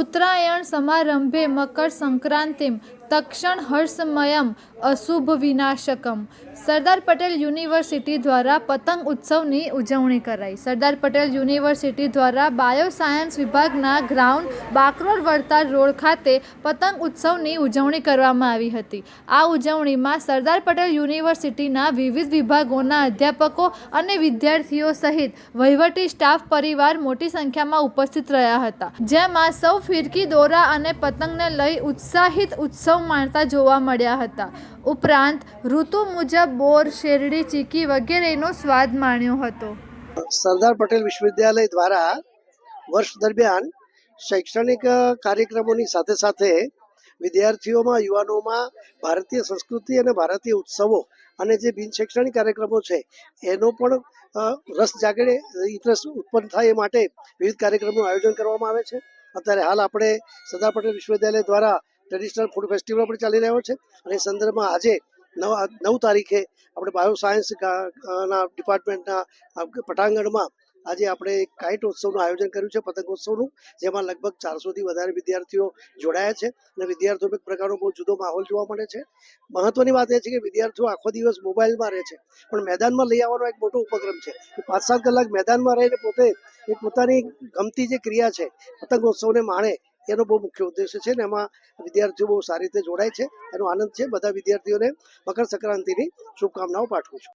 उत्तरायण समारंभे मकर संक्रांतिम तक्षण हर्षमयम अशुभ विनाशकम। सरदार पटेल યુનિવર્સિટી દ્વારા પતંગ ઉત્સવની ઉજવણી કરાઈ। સરદાર પટેલ યુનિવર્સિટી દ્વારા બાયોસાયન્સ વિભાગના ગ્રાઉન્ડ બાકરોલ વડતાલ રોડ ખાતે પતંગ ઉત્સવની ઉજવણી કરવામાં આવી હતી। આ ઉજવણીમાં સરદાર પટેલ યુનિવર્સિટીના વિવિધ વિભાગોના અધ્યાપકો અને વિદ્યાર્થીઓ સહિત વહીવટી સ્ટાફ પરિવાર મોટી સંખ્યામાં ઉપસ્થિત રહ્યા હતા, જેમાં સૌ ફિરકી દોરા અને પતંગને લઈ ઉત્સાહિત ઉત્સવ માણતા જોવા મળ્યા હતા। ઉપરાંત ઋતુ મુજબ બોર, શેરડી, ચીકી વગેરેનો સ્વાદ માણ્યો હતો। સરદાર પટેલ વિશ્વવિદ્યાલય દ્વારા વર્ષ દરમિયાન શૈક્ષણિક કાર્યક્રમોની સાથે સાથે વિદ્યાર્થીઓમાં, યુવાનોમાં ભારતીય સંસ્કૃતિ અને ભારતીય ઉત્સવો અને જે બિન શૈક્ષણિક કાર્યક્રમો છે એનો પણ રસ જાગે, ઇન્ટરેસ્ટ ઉત્પન્ન થાય એ માટે વિવિધ કાર્યક્રમોનું આયોજન કરવામાં આવે છે। અત્યારે હાલ આપણે સરદાર પટેલ વિશ્વવિદ્યાલય દ્વારા ટ્રેડિશનલ ફૂડ ફેસ્ટિવલ પણ ચાલી રહ્યો છે અને એ સંદર્ભમાં આજે 9 તારીખે આપણે બાયો સાયન્સ ના ડિપાર્ટમેન્ટના પટાંગણમાં આજે આપણે કાઇટ ઉત્સવનું આયોજન કર્યું છે, પતંગોત્સવનું, જેમાં લગભગ 400થી વધારે વિદ્યાર્થીઓ જોડાયા છે અને વિદ્યાર્થીઓ એક પ્રકારનો બહુ જુદો માહોલ જોવા મળે છે। મહત્વની વાત એ છે કે વિદ્યાર્થીઓ આખો દિવસ મોબાઈલમાં રહે છે, પણ મેદાનમાં લઈ આવવાનો એક મોટો ઉપક્રમ છે કે 5-7 કલાક મેદાનમાં રહીને પોતે એ પોતાની ગમતી જે ક્રિયા છે પતંગોત્સવને માણે, એનો બહુ મુખ્ય ઉદ્દેશ્ય છે ને એમાં વિદ્યાર્થીઓ બહુ સારી રીતે જોડાય છે, એનો આનંદ છે। બધા વિદ્યાર્થીઓને મકર સંક્રાંતિની શુભકામનાઓ પાઠવું છું।